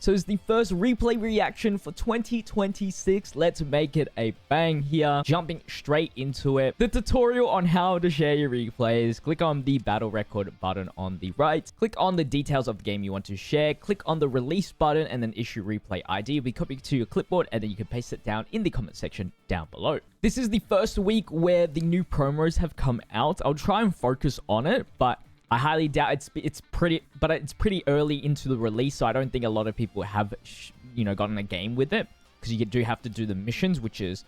So it's the first replay reaction for 2026. Let's make it a bang here. Jumping straight into it. The tutorial on how to share your replays. Click on the battle record button on the right. Click on the details of the game you want to share. Click on the release button and then issue replay ID. Will be copied to your clipboard and then you can paste it down in the comment section down below. This is the first week where the new promos have come out. I'll try and focus on it, but I highly doubt it's pretty early into the release, so I don't think a lot of people have gotten a game with it, because you do have to do the missions, which is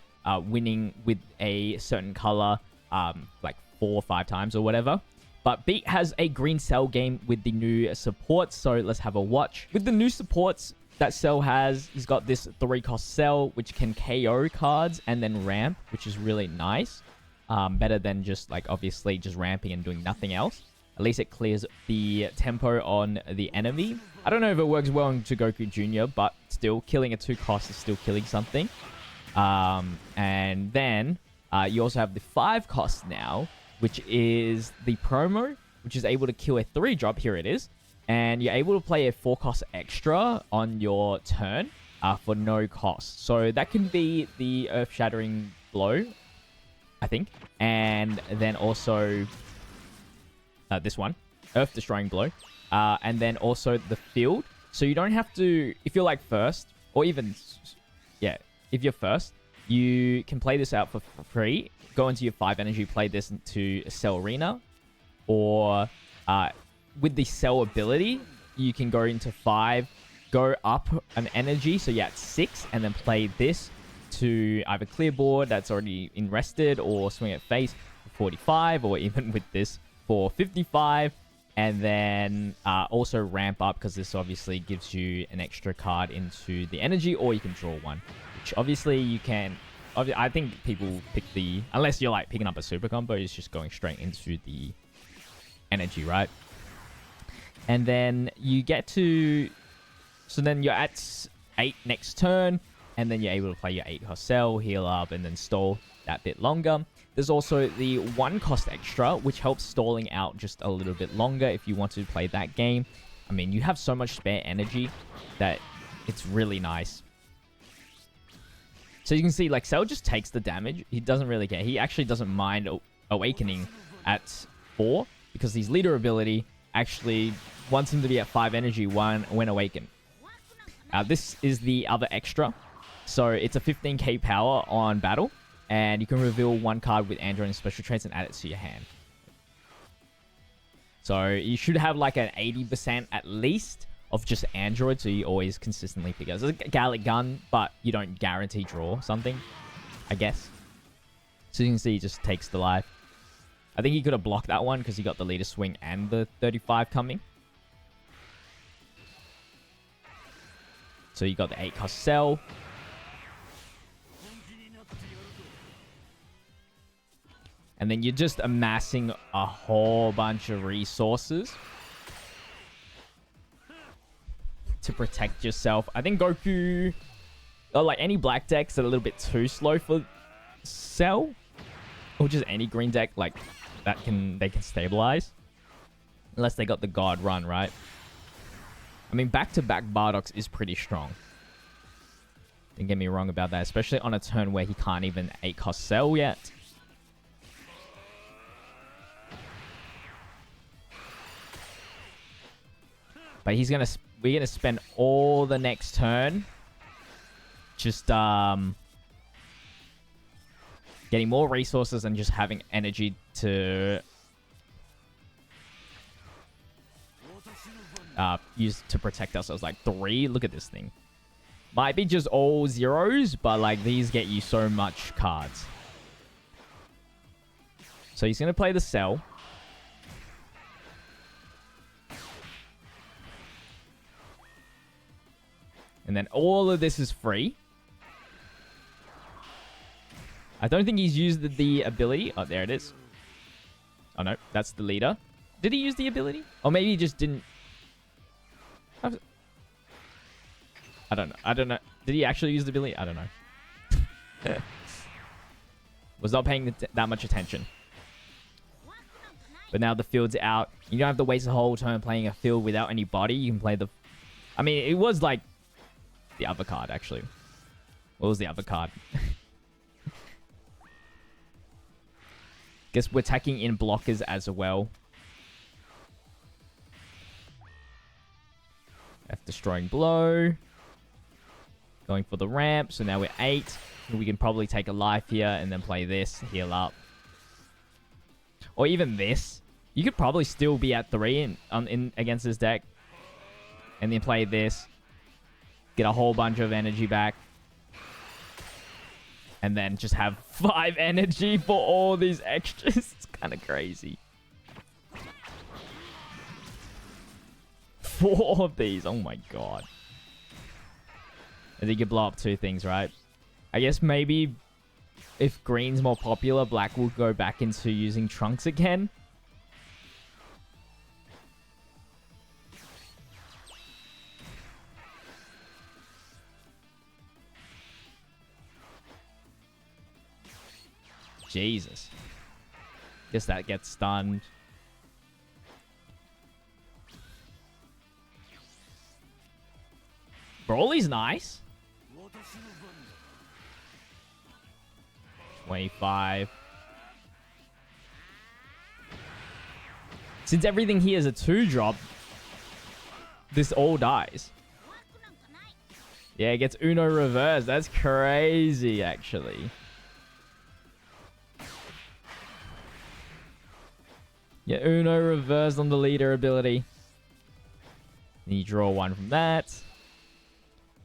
winning with a certain color like 4 or 5 times or whatever. But Beat has a green cell game with the new supports, so let's have a watch. With the new supports that Cell has, he's got this 3-cost Cell, which can KO cards and then ramp, which is really nice. Better than just obviously just ramping and doing nothing else. At least it clears the tempo on the enemy. I don't know if it works well into Goku Jr., but still, killing a 2-cost is still killing something. And then you also have the 5-cost now, which is the promo, which is able to kill a 3-drop. Here it is. And you're able to play a 4-cost extra on your turn for no cost. So that can be the Earth-Shattering Blow, I think. And then also this one, Earth Destroying Blow, and then also the field. So you don't have to, if you're first, or even, yeah, if you're first, you can play this out for free. Go into your 5 energy, play this into Cell Arena, or with the Cell ability, you can go into 5, go up an energy, so you're at 6, and then play this to either clear board that's already in rested, or swing at face for 45, or even with this for 55, and then also ramp up, because this obviously gives you an extra card into the energy, or you can draw one, which obviously you can. I think people pick the, unless you're picking up a super combo, it's just going straight into the energy, right? And then you get to, so then you're at 8 next turn, and then you're able to play your 8-cost Cell, heal up, and then stall that bit longer. There's also the 1-cost extra, which helps stalling out just a little bit longer if you want to play that game. I mean, you have so much spare energy that it's really nice. So you can see, Cell just takes the damage. He doesn't really care. He actually doesn't mind awakening at 4, because his leader ability actually wants him to be at 5 energy when awakened. This is the other extra. So it's a 15k power on battle. And you can reveal 1 card with Android and special traits and add it to your hand. So you should have an 80% at least of just Android, so you always consistently pick it. It's a Gallic Gun, but you don't guarantee draw something, I guess. So you can see he just takes the life. I think he could have blocked that one because he got the leader swing and the 35 coming. So you got the 8-cost Cell. And then you're just amassing a whole bunch of resources to protect yourself. I think Goku, or any black decks are a little bit too slow for Cell, or just any green deck they can stabilize, unless they got the God run, right? I mean, back-to-back Bardock's is pretty strong. Don't get me wrong about that, especially on a turn where he can't even 8-cost Cell yet. But we're gonna spend all the next turn just getting more resources and just having energy to use to protect ourselves. 3, look at this thing. Might be just all zeros, but these get you so much cards. So he's gonna play the Cell. And then all of this is free. I don't think he's used the ability. Oh, there it is. Oh, no. That's the leader. Did he use the ability? Or maybe he just didn't. I don't know. I don't know. Did he actually use the ability? I don't know. Was not paying that much attention. But now the field's out. You don't have to waste the whole turn playing a field without any body. You can play the... I mean, it was The other card, actually. What was the other card? Guess we're attacking in blockers as well. F destroying blow. Going for the ramp. So now we're 8. We can probably take a life here and then play this. Heal up. Or even this. You could probably still be at 3 in against this deck. And then play this. Get a whole bunch of energy back. And then just have 5 energy for all these extras. It's kind of crazy. 4 of these. Oh my god. I think you blow up 2 things, right? I guess maybe if green's more popular, black will go back into using trunks again. Jesus. Guess that gets stunned. Broly's nice. 25. Since everything here is a 2-drop, this all dies. Yeah, it gets Uno reversed. That's crazy, actually. Yeah, Uno reversed on the leader ability. Then you draw 1 from that.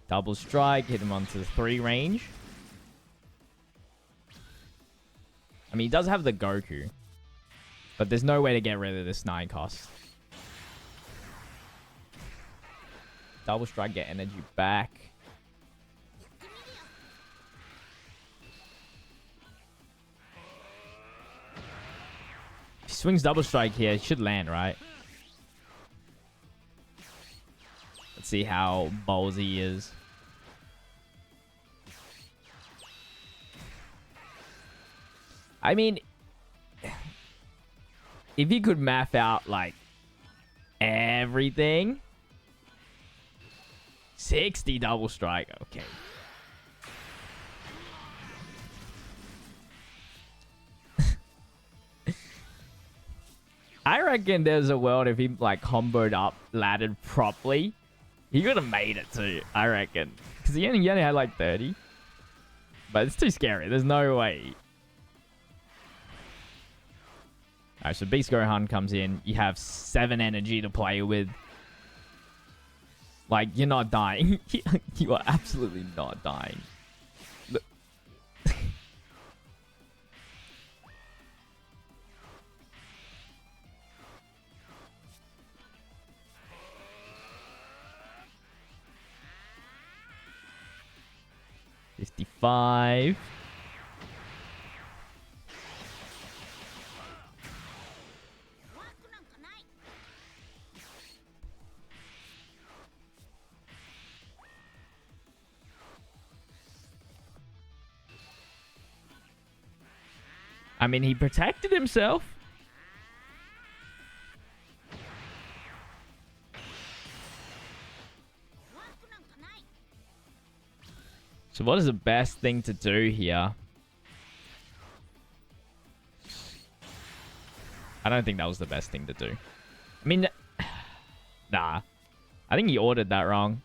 Double strike, hit him onto the 3 range. I mean, he does have the Goku. But there's no way to get rid of this 9 cost. Double strike, get energy back. If he swings double strike here, it should land, right? Let's see how ballsy he is. I mean, if you could math out, like, everything. 60 double strike. Okay. I reckon there's a world if he, like, comboed up, laddered properly. He could have made it too, I reckon. Because he only had, like, 30. But it's too scary. There's no way. Alright, so Beast Gohan comes in. You have 7 energy to play with. Like, you're not dying. You are absolutely not dying. Look. 55. I mean, he protected himself. So what is the best thing to do here? I don't think that was the best thing to do. I mean, nah. I think he ordered that wrong.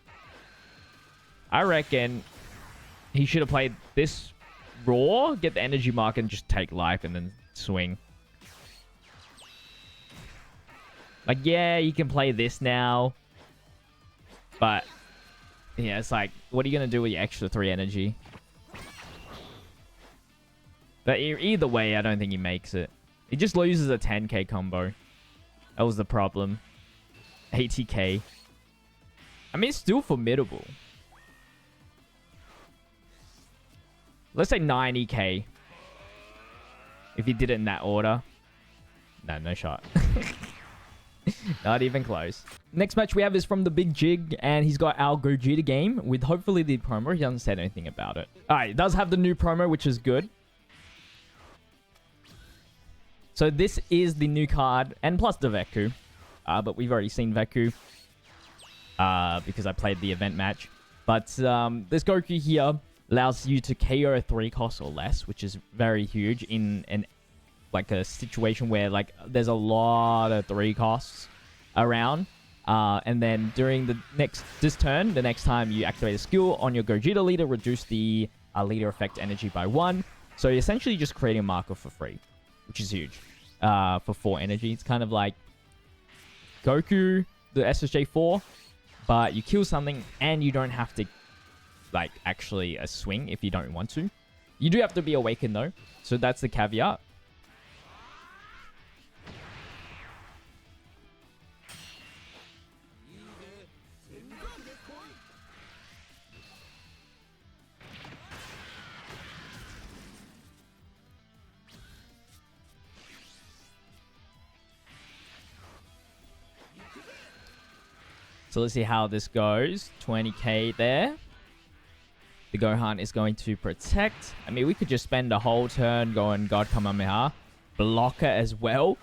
I reckon he should have played this raw, get the energy mark, and just take life and then swing. Like, yeah, you can play this now. But, yeah, it's like, what are you going to do with your extra 3 energy? But either way, I don't think he makes it. He just loses a 10k combo. That was the problem. 80k. I mean, it's still formidable. Let's say 90k. If he did it in that order. No, no shot. Not even close. Next match we have is from the Big Jig, and he's got our Gogeta game with hopefully the promo. He hasn't said anything about it. Alright, it does have the new promo, which is good. So this is the new card, and plus the Veku. But we've already seen Veku. Because I played the event match. But this Goku here allows you to KO 3 costs or less, which is very huge in like a situation where like there's a lot of 3 costs around. And then during this turn, the next time you activate a skill on your Gogeta leader, reduce the leader effect energy by 1. So you're essentially just creating a marker for free, which is huge. For 4 energy. It's kind of like Goku, the SSJ4, but you kill something and you don't have to like actually swing if you don't want to. You do have to be awakened though, so that's the caveat. So let's see how this goes. 20k there. The Gohan is going to protect. I mean, we could just spend a whole turn going God Kamehameha. Blocker as well.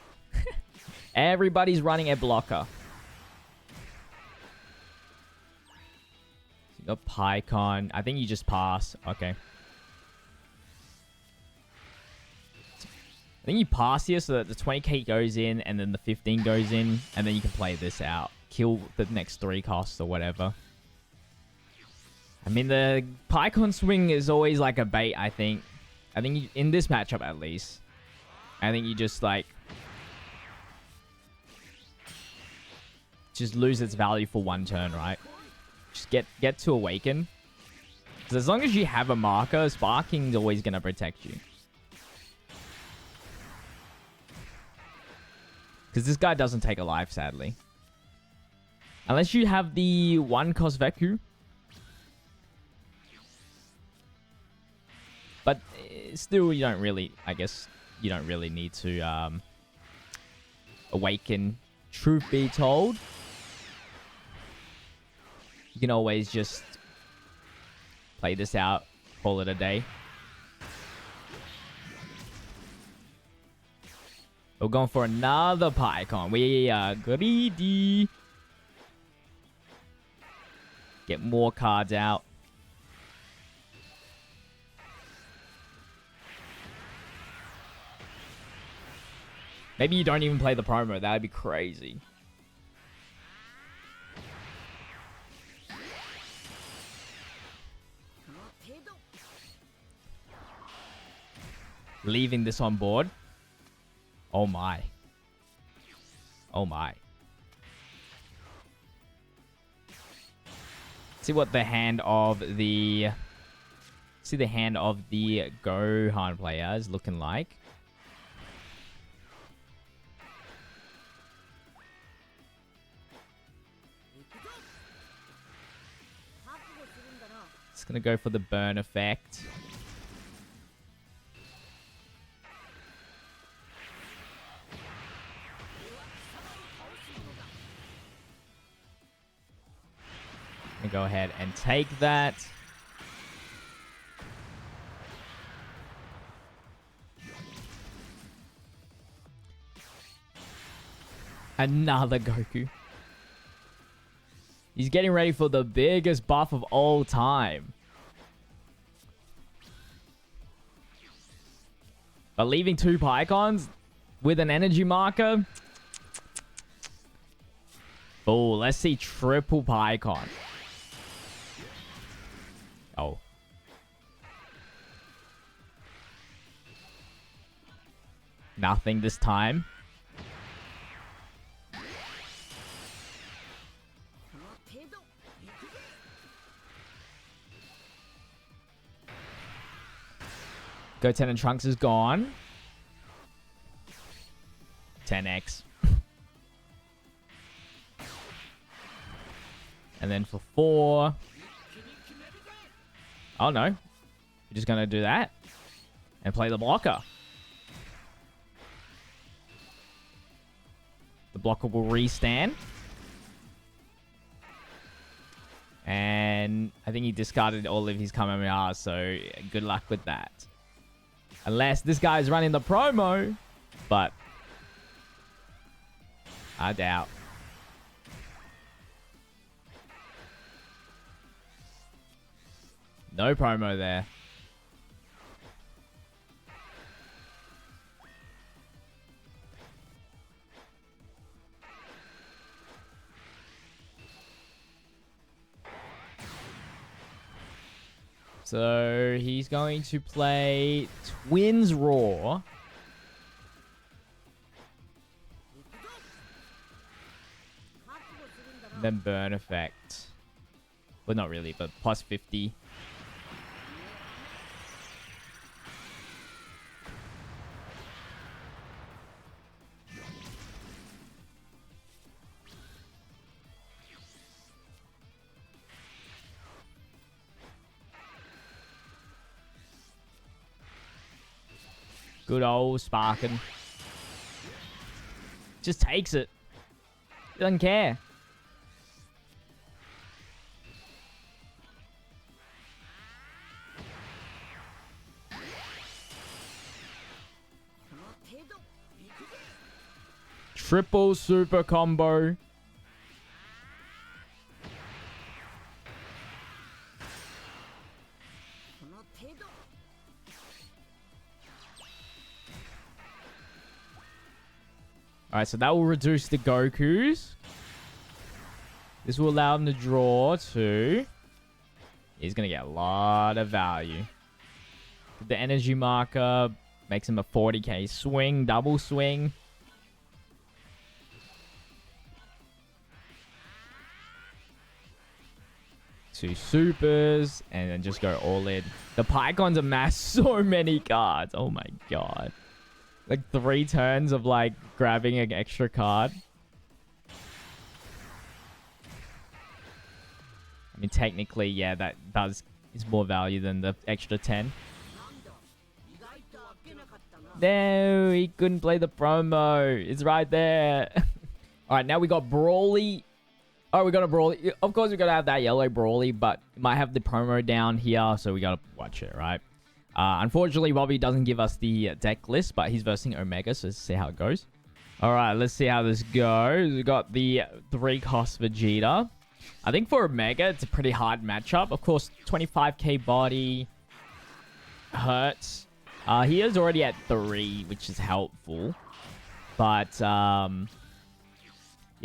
Everybody's running a blocker. So you got PyCon. I think you just pass. Okay. I think you pass here so that the 20k goes in and then the 15 goes in. And then you can play this out. Kill the next 3 costs or whatever. I mean, the PyCon swing is always like a bait, I think. I think in this matchup, at least. I think you just, like... just lose its value for 1 turn, right? Just get to awaken. Because as long as you have a marker, Sparking's always going to protect you. Because this guy doesn't take a life, sadly. Unless you have the 1 cost Veku. But still, you don't really... I guess you don't really need to awaken. Truth be told. You can always just play this out. Call it a day. We're going for another PyCon. We are greedy. Get more cards out. Maybe you don't even play the promo. That'd be crazy. Leaving this on board. Oh my. Oh my. See what the hand of the... see the hand of the Gohan player is looking like. It's gonna go for the burn effect. Gonna go ahead and take that. Another Goku. He's getting ready for the biggest buff of all time. But leaving 2 PyCons with an energy marker. Oh, let's see triple PyCon. Oh. Nothing this time. Goten and Trunks is gone. 10x. And then for 4... oh no. We're just going to do that. And play the blocker. The blocker will restand. And I think he discarded all of his Kamehameha, so good luck with that. Unless this guy is running the promo. But I doubt. No promo there. So he's going to play Twins Roar. Then Burn Effect. Well, not really, but plus 50. Good old Sparkin. Just takes it. Doesn't care. Triple super combo. Alright, so that will reduce the Gokus. This will allow him to draw to... He's going to get a lot of value. The energy marker makes him a 40k swing, double swing. Two supers, and then just go all in. The Pycons amass so many cards. Oh my god. Like 3 turns of like grabbing an extra card. I mean, technically, yeah, that is more value than the extra 10. No, he couldn't play the promo. It's right there. Alright, now we got Brawly. Oh, we got a Brawly. Of course, we got to have that yellow Brawly, but it might have the promo down here, so we got to watch it, right? Unfortunately, Bobby doesn't give us the deck list, but he's versing Omega, so let's see how it goes. Alright, let's see how this goes. We got the 3-cost Vegeta. I think for Omega, it's a pretty hard matchup. Of course, 25k body hurts. He is already at 3, which is helpful. But, yeah,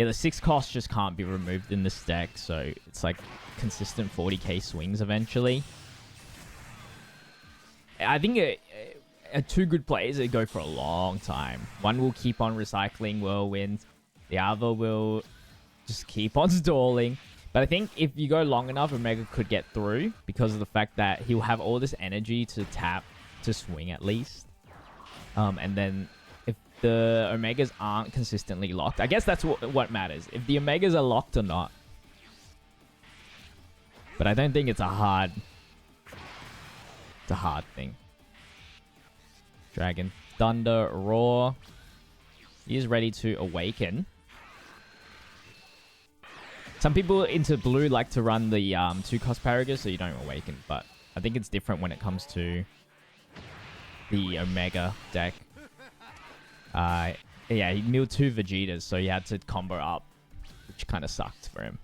the 6 cost just can't be removed in this deck, so it's like consistent 40k swings eventually. I think 2 good players that go for a long time. One will keep on recycling Whirlwind. The other will just keep on stalling. But I think if you go long enough, Omega could get through because of the fact that he'll have all this energy to tap to swing at least. And then if the Omegas aren't consistently locked, I guess that's what matters. If the Omegas are locked or not. But I don't think it's a hard... It's a hard thing. Dragon. Thunder. Roar. He is ready to awaken. Some people into blue like to run the 2-cost Paragus so you don't awaken. But I think it's different when it comes to the Omega deck. Yeah, he milled 2 Vegetas, so he had to combo up, which kind of sucked for him.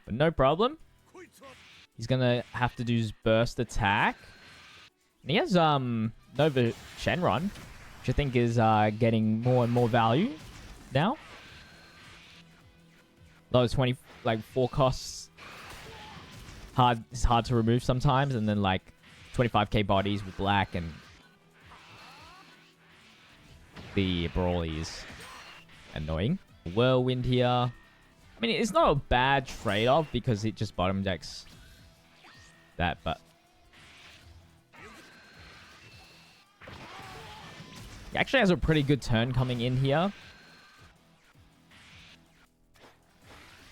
But no problem. He's gonna have to do his burst attack. And he has Nova Shenron, which I think is getting more and more value now. Those 20 like 4 costs it's hard to remove sometimes, and then like 25k bodies with black and the Brawly is annoying. Whirlwind here. I mean, it's not a bad trade-off because it just bottom decks that, but he actually has a pretty good turn coming in here.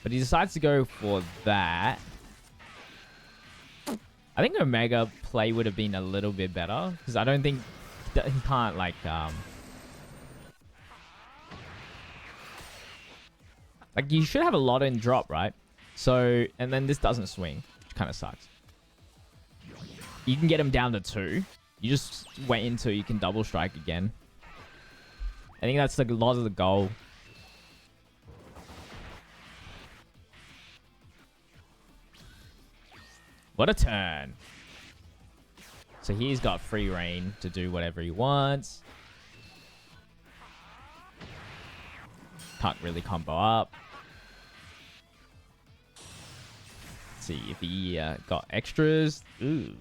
But he decides to go for that. I think Omega play would have been a little bit better because I don't think he can't like you should have a lot in drop, right? So, and then this doesn't swing, which kind of sucks. You can get him down to 2. You just wait until you can double strike again. I think that's like a lot of the goal. What a turn. So he's got free reign to do whatever he wants. Can't really combo up. Let's see if he got extras. Ooh.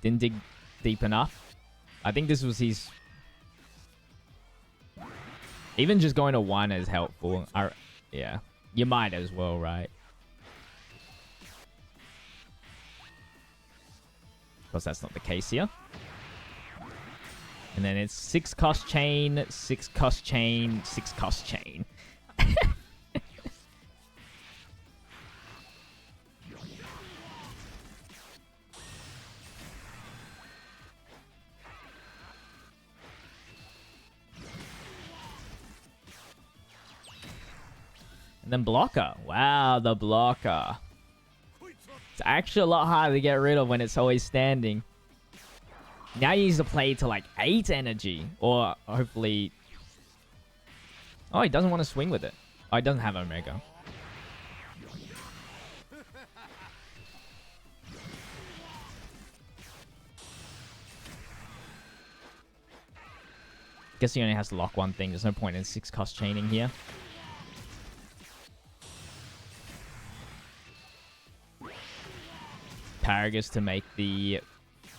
Didn't dig deep enough. I think this was his... Even just going to 1 is helpful. Yeah. You might as well, right? Of course, that's not the case here. And then it's 6 cost chain, 6 cost chain, 6 cost chain. And then blocker. Wow, the blocker. It's actually a lot harder to get rid of when it's always standing. Now you use the play to like 8 energy. Or hopefully... Oh, he doesn't want to swing with it. Oh, he doesn't have Omega. Guess he only has to lock one thing. There's no point in 6 cost chaining here. Paragus to make the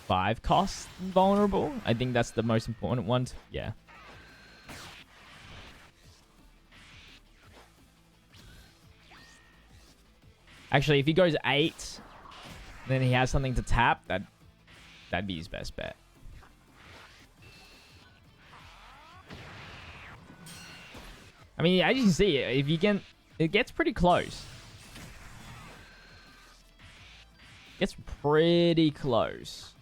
5 cost vulnerable. I think that's the most important one. Yeah. Actually, if he goes 8, then he has something to tap. That'd be his best bet. I mean, as you can see, if you can, it gets pretty close. Gets pretty close.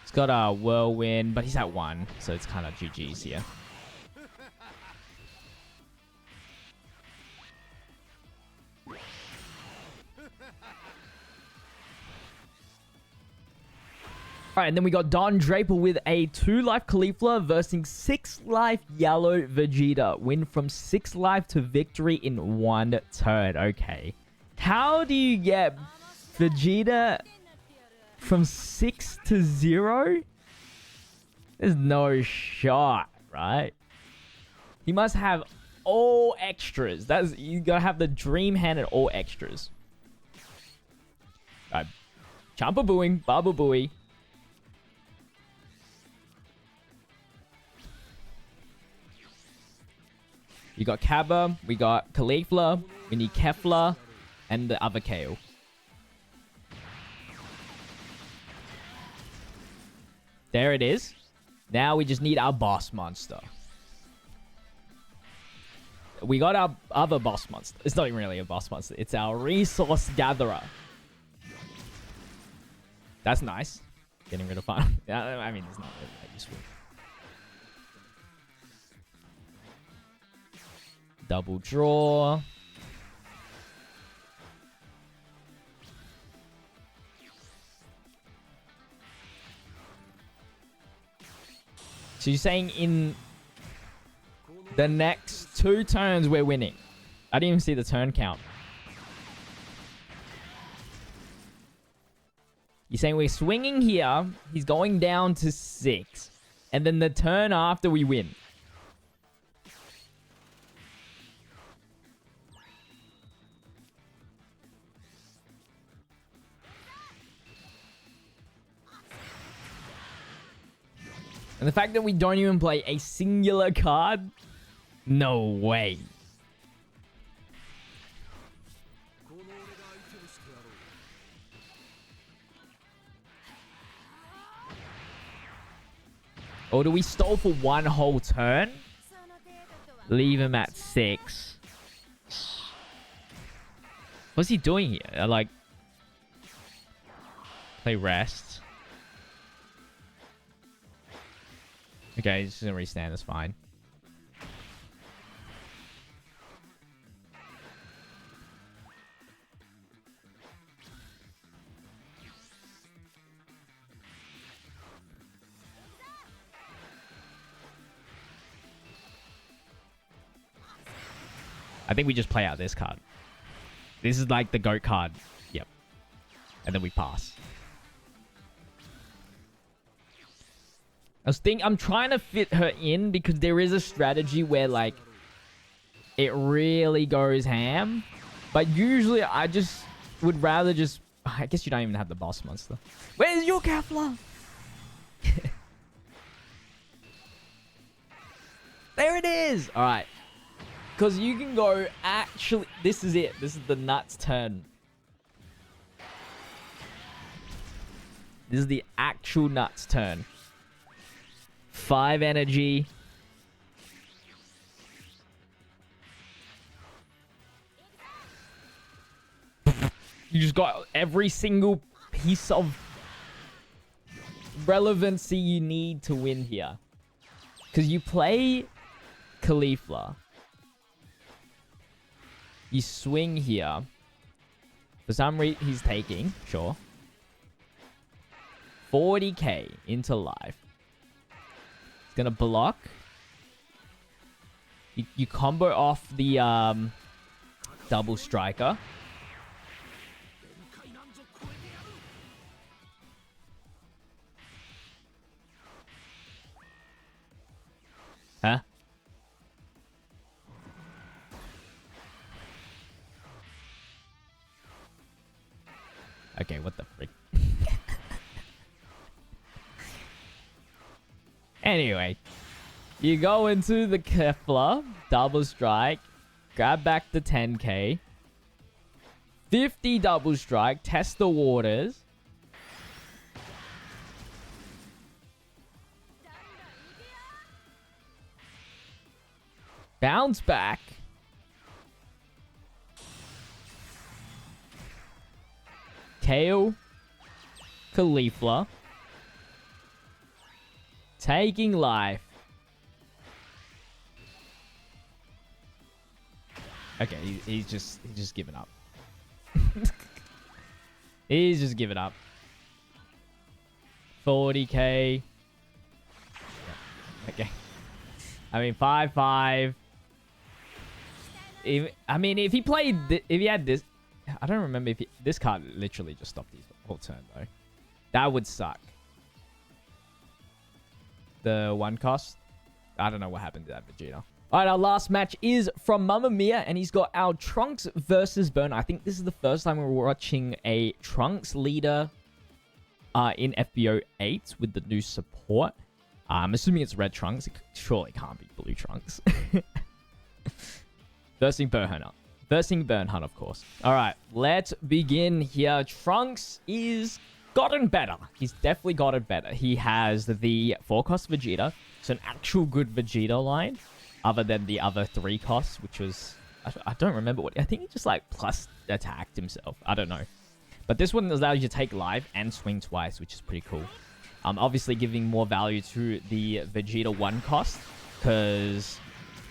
He's got a whirlwind, but he's at 1, so it's kind of GG's here. Alright, and then we got Don Draper with a 2-life Caulifla versus 6-life yellow Vegeta. Win from 6 life to victory in 1 turn. Okay. How do you get Vegeta from 6 to 0? There's no shot, right? He must have all extras. You gotta have the dream hand and all extras. Alright. Champa booing, Baba booey. You got Cabba, we got Caulifla, we need Kefla, and the other Kale. There it is. Now we just need our boss monster. We got our other boss monster. It's not even really a boss monster. It's our resource gatherer. That's nice. Getting rid of fun. I mean, it's not really that useful. Double draw. So you're saying in the next 2 turns we're winning? I didn't even see the turn count. You're saying we're swinging here. He's going down to 6. And then the turn after we win. And the fact that we don't even play a singular card? No way. Or do we stall for 1 whole turn? Leave him at 6. What's he doing here? Like, play rest. Okay, he's just gonna restand. That's fine. I think we just play out this card. This is like the GOAT card. Yep. And then we pass. I'm trying to fit her in because there is a strategy where, like, it really goes ham. But usually I just would rather just... I guess you don't even have the boss monster. Where's your Caulifla? There it is! Alright. Because you can go... Actually, this is it. This is the nuts turn. This is the actual nuts turn. 5 energy. You just got every single piece of relevancy you need to win here. Because you play Caulifla. You swing here. For some reason, he's taking, sure. 40k into life. He's gonna block. You combo off the double striker. Huh? Okay, what the frick? Anyway, you go into the Caulifla, double strike, grab back the 10k, 50 double strike, test the waters. Bounce back. KO Caulifla. Taking life. Okay, he's just giving up. He's just giving up. 40k. Okay. I mean, 5-5. I mean, if he played... If he had this... I don't remember if this card literally just stopped his whole turn, though. That would suck. The 1 cost. I don't know what happened to that Vegeta. Alright, our last match is from Mamma Mia, and he's got our Trunks versus Burn. I think this is the first time we're watching a Trunks leader in FBO 8 with the new support. I'm assuming it's red Trunks. It surely can't be blue Trunks. Versing Burnhunter. Versing Burnhunter, of course. Alright, let's begin here. Trunks is gotten better. He's definitely gotten better. He has the 4-cost Vegeta. So an actual good Vegeta line. Other than the other 3 costs, which was... I don't remember what... I think he just, like, plus attacked himself. I don't know. But this one allows you to take life and swing twice, which is pretty cool. Obviously giving more value to the Vegeta 1 cost. Because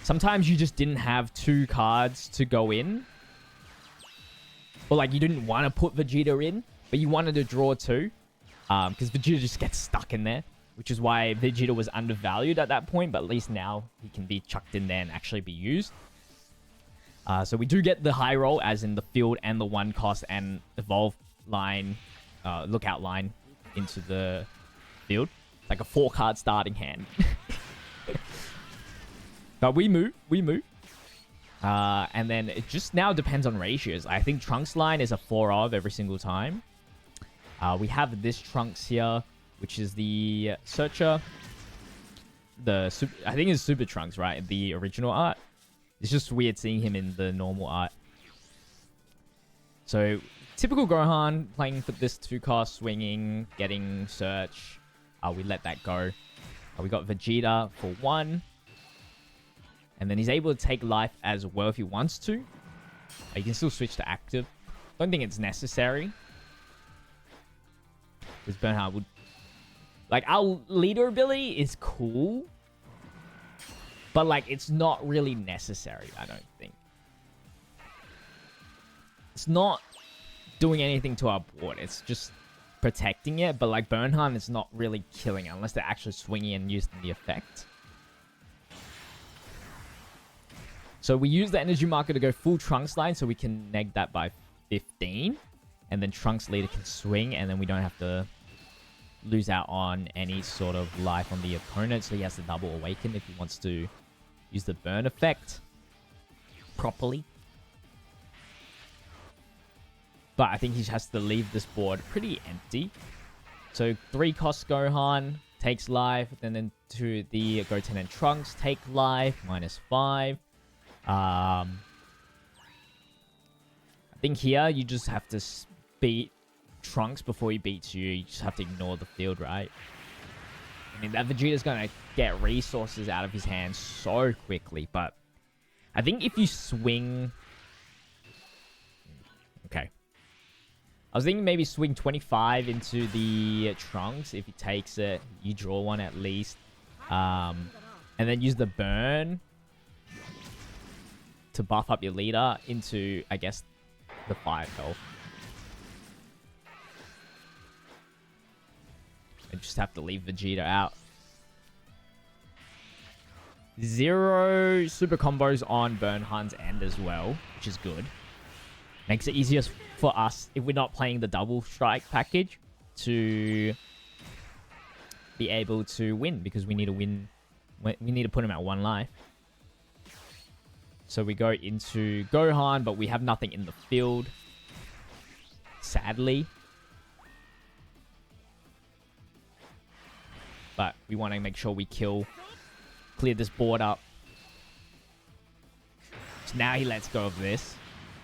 sometimes you just didn't have 2 cards to go in. Or, like, you didn't want to put Vegeta in. But you wanted to draw 2. Because Vegeta just gets stuck in there. Which is why Vegeta was undervalued at that point. But at least now he can be chucked in there and actually be used. So we do get the high roll, as in the field and the 1 cost and evolve line, lookout line into the field. Like a 4-card starting hand. But we move. And then it just now depends on ratios. I think Trunks line is a 4 of every single time. We have this Trunks here, which is the Searcher. I think it's Super Trunks, right? The original art. It's just weird seeing him in the normal art. So, typical Gohan, playing for this 2-cost, swinging, getting Search. We let that go. We got Vegeta for 1. And then he's able to take life as well if he wants to. He can still switch to active. Don't think it's necessary. Because Bernhard would... Like, our leader ability is cool. But, like, it's not really necessary, I don't think. It's not doing anything to our board. It's just protecting it. But, like, Bernhard is not really killing it unless they're actually swinging and using the effect. So we use the energy marker to go full Trunks line so we can neg that by 15. And then Trunks leader can swing, and then we don't have to lose out on any sort of life on the opponent. So he has to double awaken if he wants to use the burn effect properly. But I think he has to leave this board pretty empty. So 3 cost Gohan takes life. Then into the Goten and Trunks take life. -5. I think here you just have to beat Trunks before he beats you. You just have to ignore the field, right? I mean, that Vegeta's going to get resources out of his hands so quickly. But I think if you swing... Okay. I was thinking maybe swing 25 into the Trunks. If he takes it, you draw one at least. And then use the burn to buff up your leader into, I guess, the 5 health. I just have to leave Vegeta out. 0 super combos on Bernhan's end as well, which is good. Makes it easier for us, if we're not playing the double strike package, to be able to win, because we need to win. We need to put him at 1 life. So we go into Gohan, but we have nothing in the field, sadly. But we want to make sure we clear this board up. So now he lets go of this.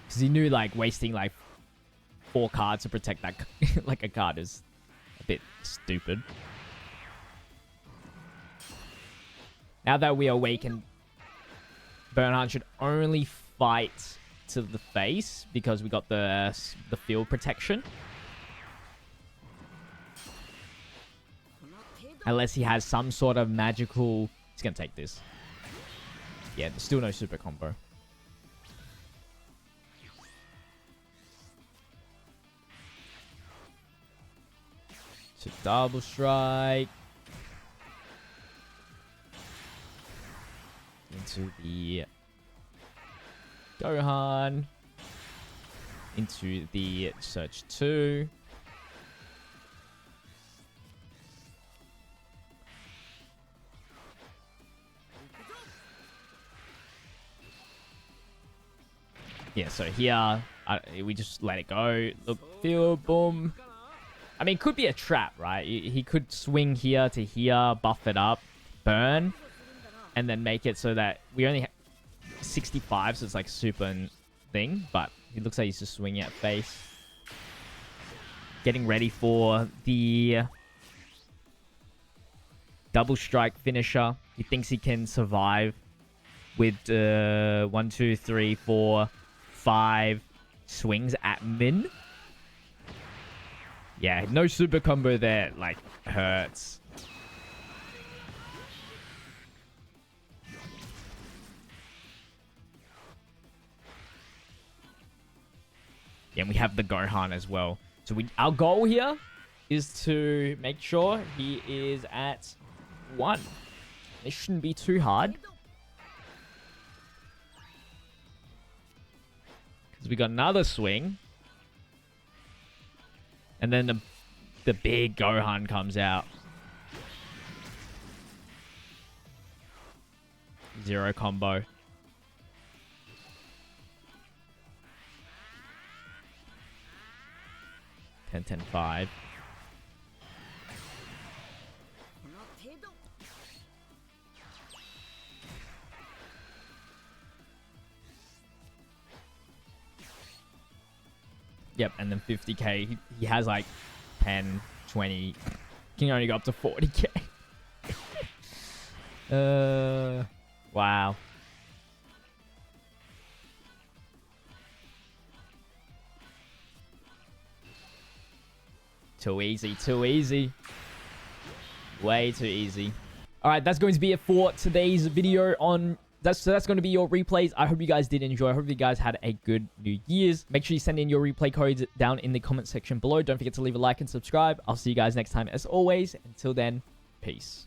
Because he knew, like, wasting, like, 4 cards to protect that, like, a card is a bit stupid. Now that we awaken, Bernhan should only fight to the face because we got the field protection. Unless he has some sort of magical... He's going to take this. Yeah, there's still no super combo. So double strike. Into the Gohan. Into the Search 2. Yeah, so here, we just let it go. Look, feel, boom. I mean, it could be a trap, right? He could swing here to here, buff it up, burn, and then make it so that we only have 65, so it's like super thing. But it looks like he's just swinging at face. Getting ready for the double strike finisher. He thinks he can survive with 1, 2, 3, 4, 5 swings at min. Yeah, no super combo there, like, hurts. Yeah, and we have the Gohan as well. So our goal here is to make sure he is at 1. It shouldn't be too hard. Because we got another swing. And then the big Gohan comes out. 0 combo. 10, 10, 5. Yep, and then 50k. He has like 10, 20. Can only go up to 40k. Wow. Too easy, too easy. Way too easy. All right, that's going to be it for today's video on... That's going to be your replays. I hope you guys did enjoy. I hope you guys had a good New Year's. Make sure you send in your replay codes down in the comment section below. Don't forget to leave a like and subscribe. I'll see you guys next time. As always, until then, peace.